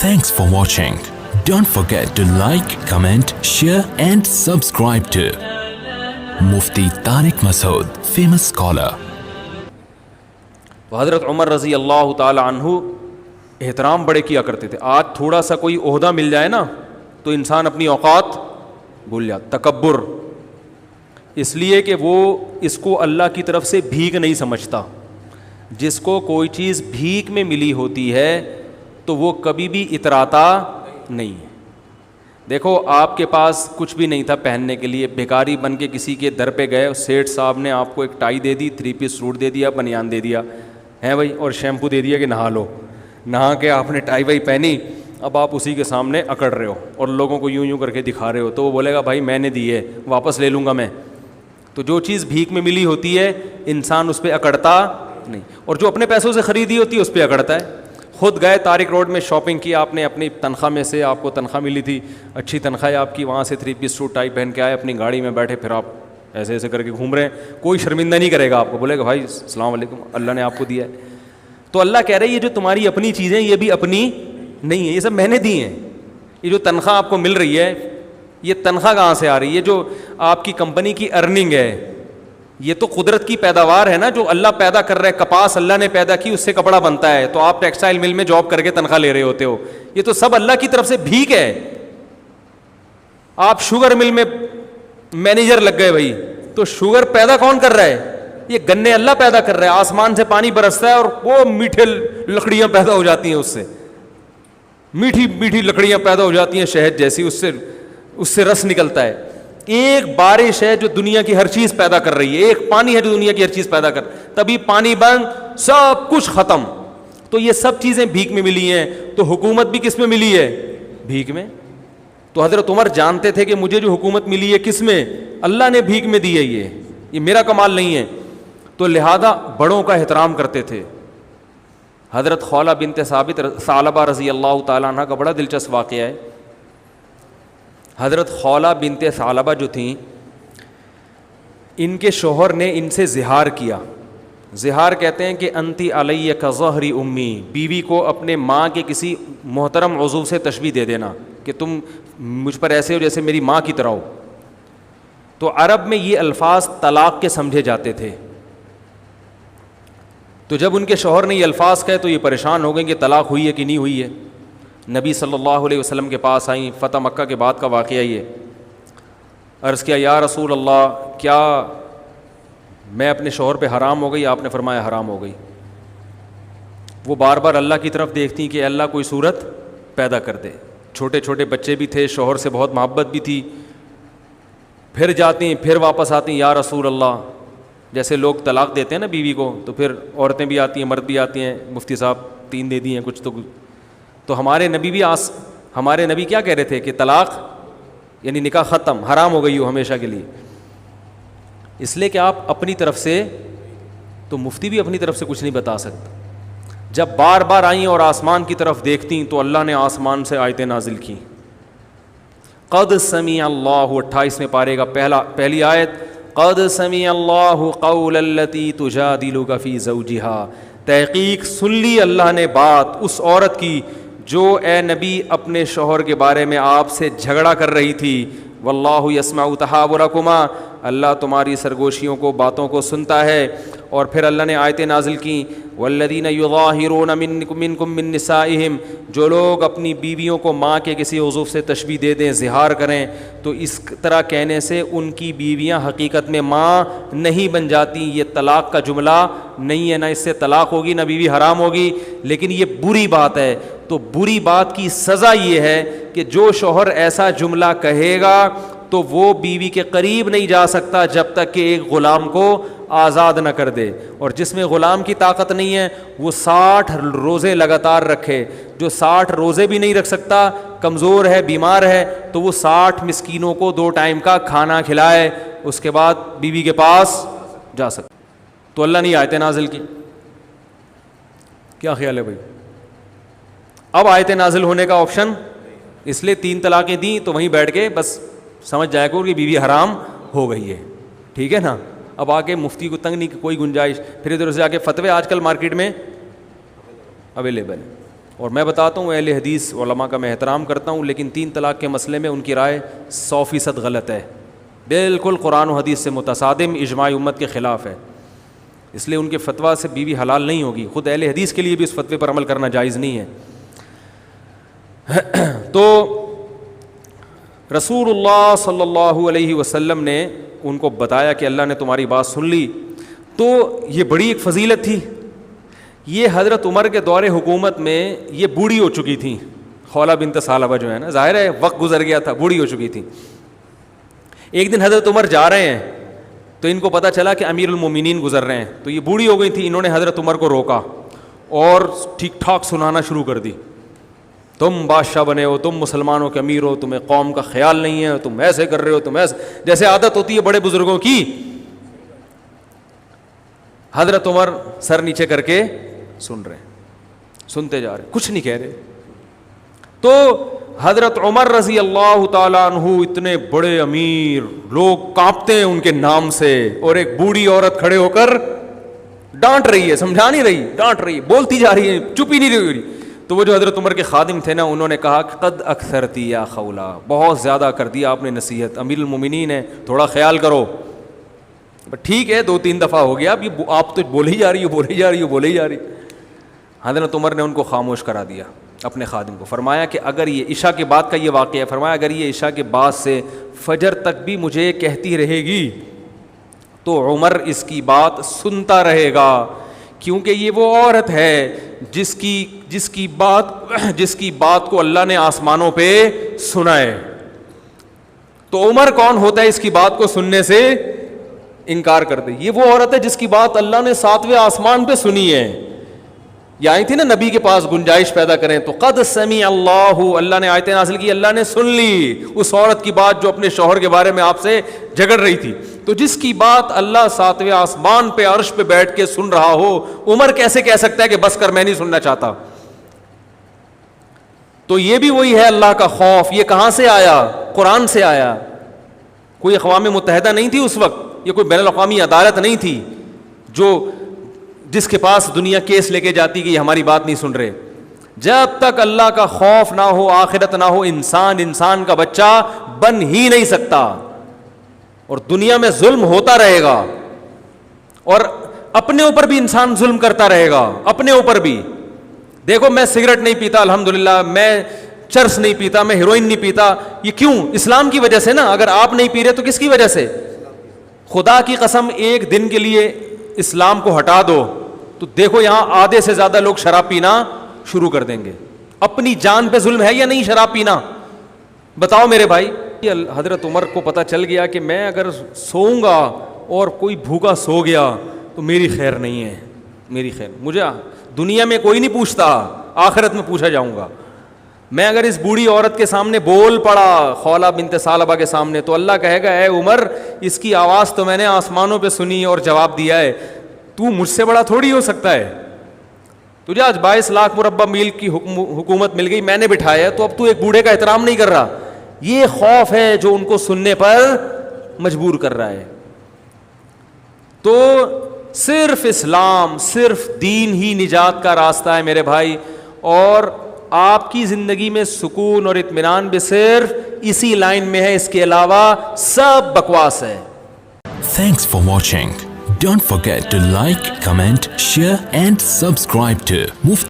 Thanks for watching. Don't forget to like, comment, share and subscribe to Mufti Tariq Masood, famous scholar. حضرت عمر رضی اللہ تعالی عنہ احترام بڑے کیا کرتے تھے. آج تھوڑا سا کوئی عہدہ مل جائے نا تو انسان اپنی اوقات بھول جاتا. تکبر اس لیے کہ وہ اس کو اللہ کی طرف سے بھیک نہیں سمجھتا. جس کو کوئی چیز بھیک میں ملی ہوتی ہے تو وہ کبھی بھی اتراتا نہیں ہے. دیکھو آپ کے پاس کچھ بھی نہیں تھا پہننے کے لیے, بھکاری بن کے کسی کے در پہ گئے, سیٹھ صاحب نے آپ کو ایک ٹائی دے دی, 3 پیس سوٹ دے دیا, بنیان دے دیا ہے بھائی, اور شیمپو دے دیا کہ نہا لو. نہا کے آپ نے ٹائی وائی پہنی, اب آپ اسی کے سامنے اکڑ رہے ہو اور لوگوں کو یوں کر کے دکھا رہے ہو, تو وہ بولے گا بھائی میں نے دی ہے, واپس لے لوں گا میں. تو جو چیز بھیک میں ملی ہوتی ہے انسان اس پہ اکڑتا نہیں, اور جو اپنے پیسوں سے خریدی ہوتی ہے اس پہ اکڑتا ہے. خود گئے طارق روڈ میں شاپنگ کی آپ نے, اپنی تنخواہ میں سے, آپ کو تنخواہ ملی تھی, اچھی تنخواہ ہے آپ کی, وہاں سے 3 پیس سوٹ ٹائی پہن کے آئے, اپنی گاڑی میں بیٹھے, پھر آپ ایسے ایسے کر کے گھوم رہے ہیں. کوئی شرمندہ نہیں کرے گا آپ کو, بولے گا بھائی السلام علیکم, اللہ نے آپ کو دیا ہے. تو اللہ کہہ رہے ہیں یہ جو تمہاری اپنی چیزیں یہ بھی اپنی نہیں ہیں, یہ سب میں نے دی ہیں. یہ جو تنخواہ آپ کو مل رہی ہے یہ تنخواہ کہاں سے آ رہی ہے؟ یہ جو آپ کی کمپنی کی ارننگ ہے یہ تو قدرت کی پیداوار ہے نا, جو اللہ پیدا کر رہا ہے. کپاس اللہ نے پیدا کی, اس سے کپڑا بنتا ہے, تو آپ ٹیکسٹائل مل میں جاب کر کے تنخواہ لے رہے ہوتے ہو. یہ تو سب اللہ کی طرف سے بھیک ہے. آپ شوگر مل میں مینیجر لگ گئے بھائی, تو شوگر پیدا کون کر رہا ہے؟ یہ گنے اللہ پیدا کر رہا ہے. آسمان سے پانی برستا ہے اور وہ میٹھے لکڑیاں پیدا ہو جاتی ہیں, اس سے میٹھی میٹھی لکڑیاں پیدا ہو جاتی ہیں شہد جیسی, اس سے رس نکلتا ہے. ایک بارش ہے جو دنیا کی ہر چیز پیدا کر رہی ہے, ایک پانی ہے جو دنیا کی ہر چیز پیدا کر, تبھی پانی بند, سب کچھ ختم. تو یہ سب چیزیں بھیک میں ملی ہیں. تو حکومت بھی کس میں ملی ہے؟ بھیک میں. تو حضرت عمر جانتے تھے کہ مجھے جو حکومت ملی ہے کس میں؟ اللہ نے بھیک میں دی ہے, یہ میرا کمال نہیں ہے. تو لہذا بڑوں کا احترام کرتے تھے. حضرت خولہ بنت ثعلبہ رضی اللہ تعالیٰ عنہ کا بڑا دلچسپ واقعہ ہے. حضرت خولہ بنت ثعلبہ جو تھیں, ان کے شوہر نے ان سے زہار کیا. زہار کہتے ہیں کہ انتی علیہ کظہر امی, بیوی کو اپنے ماں کے کسی محترم عضو سے تشبیہ دے دینا کہ تم مجھ پر ایسے ہو جیسے میری ماں کی طرح ہو. تو عرب میں یہ الفاظ طلاق کے سمجھے جاتے تھے. تو جب ان کے شوہر نے یہ الفاظ کہے تو یہ پریشان ہو گئے کہ طلاق ہوئی ہے کہ نہیں ہوئی ہے. نبی صلی اللہ علیہ وسلم کے پاس آئیں, فتح مکہ کے بعد کا واقعہ یہ. عرض کیا یا رسول اللہ, کیا میں اپنے شوہر پہ حرام ہو گئی؟ آپ نے فرمایا حرام ہو گئی. وہ بار بار اللہ کی طرف دیکھتی کہ اللہ کوئی صورت پیدا کر دے. چھوٹے چھوٹے بچے بھی تھے, شوہر سے بہت محبت بھی تھی. پھر جاتی ہیں, پھر واپس آتی ہیں, یا رسول اللہ. جیسے لوگ طلاق دیتے ہیں نا بیوی کو, تو پھر عورتیں بھی آتی ہیں, مرد بھی آتی ہیں, مفتی صاحب 3 دے دی ہیں کچھ. تو ہمارے نبی کیا کہہ رہے تھے کہ طلاق یعنی نکاح ختم, حرام ہو گئی ہو ہمیشہ کے لیے. اس لیے کہ آپ اپنی طرف سے, تو مفتی بھی اپنی طرف سے کچھ نہیں بتا سکتا. جب بار بار آئیں اور آسمان کی طرف دیکھتی تو اللہ نے آسمان سے آیتیں نازل کی. قد سمع اللہ, 28ویں پارے کا پہلی آیت, قد سمع اللہ قول التی تجادلک فی زوجہا, تحقیق سن لی اللہ نے بات اس عورت کی جو اے نبی اپنے شوہر کے بارے میں آپ سے جھگڑا کر رہی تھی. واللہ یسمع تحاورکما, اللہ تمہاری سرگوشیوں کو, باتوں کو سنتا ہے. اور پھر اللہ نے آیتیں نازل کی, والذین یظاہرون منکم من نسائہم, جو لوگ اپنی بیویوں کو ماں کے کسی عضو سے تشبیہ دے دیں, زہار کریں, تو اس طرح کہنے سے ان کی بیویاں حقیقت میں ماں نہیں بن جاتی. یہ طلاق کا جملہ نہیں ہے, نہ اس سے طلاق ہوگی, نہ بیوی حرام ہوگی, لیکن یہ بری بات ہے. تو بری بات کی سزا یہ ہے کہ جو شوہر ایسا جملہ کہے گا تو وہ بیوی کے قریب نہیں جا سکتا جب تک کہ ایک غلام کو آزاد نہ کر دے. اور جس میں غلام کی طاقت نہیں ہے وہ 60 روزے لگاتار رکھے. جو 60 روزے بھی نہیں رکھ سکتا, کمزور ہے, بیمار ہے, تو وہ 60 مسکینوں کو 2 ٹائم کا کھانا کھلائے, اس کے بعد بیوی کے پاس جا سکتا. تو اللہ نے آیتیں نازل کی. کیا خیال ہے بھائی؟ اب آیتیں نازل ہونے کا آپشن, اس لیے 3 طلاقیں دیں تو وہیں بیٹھ کے بس سمجھ جائے گا کہ بیوی حرام ہو گئی ہے. ٹھیک ہے نا. اب آگے مفتی کو تنگ نہیں کوئی گنجائش, پھر ادھر سے آگے فتوے آج کل مارکیٹ میں اویلیبل ہے. اور میں بتاتا ہوں اہل حدیث علماء کا میں احترام کرتا ہوں، لیکن 3 طلاق کے مسئلے میں ان کی رائے 100% غلط ہے، بالکل قرآن و حدیث سے متصادم، اجماع امت کے خلاف ہے، اس لیے ان کے فتویٰ سے بیوی حلال نہیں ہوگی، خود اہل حدیث کے لیے بھی اس فتوے پر عمل کرنا جائز نہیں ہے۔ تو رسول اللہ صلی اللہ علیہ وسلم نے ان کو بتایا کہ اللہ نے تمہاری بات سن لی، تو یہ بڑی ایک فضیلت تھی۔ یہ حضرت عمر کے دور حکومت میں یہ بوڑھی ہو چکی تھیں، خولہ بنت ثعلبہ جو ہے نا، ظاہر ہے وقت گزر گیا تھا، بوڑھی ہو چکی تھیں۔ ایک دن حضرت عمر جا رہے ہیں تو ان کو پتہ چلا کہ امیر المومنین گزر رہے ہیں، تو یہ بوڑھی ہو گئی تھی، انہوں نے حضرت عمر کو روکا اور ٹھیک ٹھاک سنانا شروع کر دی، تم بادشاہ بنے ہو، تم مسلمانوں کے امیر ہو، تمہیں قوم کا خیال نہیں ہے، تم ایسے کر رہے ہو، تم ایسے، جیسے عادت ہوتی ہے بڑے بزرگوں کی۔ حضرت عمر سر نیچے کر کے سن رہے ہیں، سنتے جا رہے ہیں، کچھ نہیں کہہ رہے۔ تو حضرت عمر رضی اللہ تعالیٰ عنہ اتنے بڑے امیر، لوگ کانپتے ہیں ان کے نام سے، اور ایک بوڑھی عورت کھڑے ہو کر ڈانٹ رہی ہے، سمجھا نہیں رہی، ڈانٹ رہی ہے، بولتی جا رہی ہے، چپ ہی نہیں رہی۔ تو وہ جو حضرت عمر کے خادم تھے نا، انہوں نے کہا کہ قد اکثرتی یا خولا، بہت زیادہ کر دیا آپ نے نصیحت، امیر المومنین ہے، تھوڑا خیال کرو۔ ٹھیک ہے 2-3 دفعہ ہو گیا، اب یہ آپ تو بولے ہی جا رہی ہو، بولے ہی جا رہی ہو، بولے ہی جا رہی۔ حضرت عمر نے ان کو خاموش کرا دیا، اپنے خادم کو، فرمایا کہ اگر یہ عشاء کے بعد کا یہ واقعہ ہے، فرمایا اگر یہ عشاء کے بعد سے فجر تک بھی مجھے کہتی رہے گی تو عمر اس کی بات سنتا رہے گا، کیونکہ یہ وہ عورت ہے جس کی بات کو اللہ نے آسمانوں پہ سنا ہے۔ تو عمر کون ہوتا ہے اس کی بات کو سننے سے انکار کر دے؟ یہ وہ عورت ہے جس کی بات اللہ نے 7ویں آسمان پہ سنی ہے۔ یہ آئی تھی نا نبی کے پاس گنجائش پیدا کریں، تو قد سمع اللہ نے آیتیں نازل کی، اللہ نے سن لی اس عورت کی بات جو اپنے شوہر کے بارے میں آپ سے جھگڑ رہی تھی۔ تو جس کی بات اللہ 7ویں آسمان پہ عرش پہ بیٹھ کے سن رہا ہو، عمر کیسے کہہ سکتا ہے کہ بس کر میں نہیں سننا چاہتا؟ تو یہ بھی وہی ہے اللہ کا خوف۔ یہ کہاں سے آیا؟ قرآن سے آیا۔ کوئی اقوام متحدہ نہیں تھی اس وقت، یہ کوئی بین الاقوامی عدالت نہیں تھی جس کے پاس دنیا کیس لے کے جاتی کہ یہ ہماری بات نہیں سن رہے۔ جب تک اللہ کا خوف نہ ہو، آخرت نہ ہو، انسان کا بچہ بن ہی نہیں سکتا، اور دنیا میں ظلم ہوتا رہے گا، اور اپنے اوپر بھی انسان ظلم کرتا رہے گا، اپنے اوپر بھی۔ دیکھو میں سگریٹ نہیں پیتا الحمدللہ، میں چرس نہیں پیتا، میں ہیروئن نہیں پیتا، یہ کیوں؟ اسلام کی وجہ سے نا۔ اگر آپ نہیں پی رہے تو کس کی وجہ سے؟ خدا کی قسم ایک دن کے لیے اسلام کو ہٹا دو تو دیکھو یہاں آدھے سے زیادہ لوگ شراب پینا شروع کر دیں گے۔ اپنی جان پہ ظلم ہے یا نہیں شراب پینا؟ بتاؤ میرے بھائی۔ حضرت عمر کو پتہ چل گیا کہ میں اگر سوؤں گا اور کوئی بھوکا سو گیا تو میری خیر نہیں ہے، میری خیر، مجھے دنیا میں کوئی نہیں پوچھتا، آخرت میں پوچھا جاؤں گا۔ میں اگر اس بوڑھی عورت کے سامنے بول پڑا، خولہ بنت ثعلبہ کے سامنے، تو اللہ کہے گا اے عمر اس کی آواز تو میں نے آسمانوں پہ سنی اور جواب دیا ہے، تو مجھ سے بڑا تھوڑی ہو سکتا ہے، تجھے آج 22 لاکھ مربع میل کی حکومت مل گئی، میں نے بٹھایا ہے، تو اب تو ایک بوڑھے کا احترام نہیں کر رہا۔ یہ خوف ہے جو ان کو سننے پر مجبور کر رہا ہے۔ تو صرف اسلام، صرف دین ہی نجات کا راستہ ہے میرے بھائی، اور آپ کی زندگی میں سکون اور اطمینان بھی صرف اسی لائن میں ہے، اس کے علاوہ سب بکواس ہے۔ Thanks for watching. Don't forget to like, comment, share and subscribe to Mufti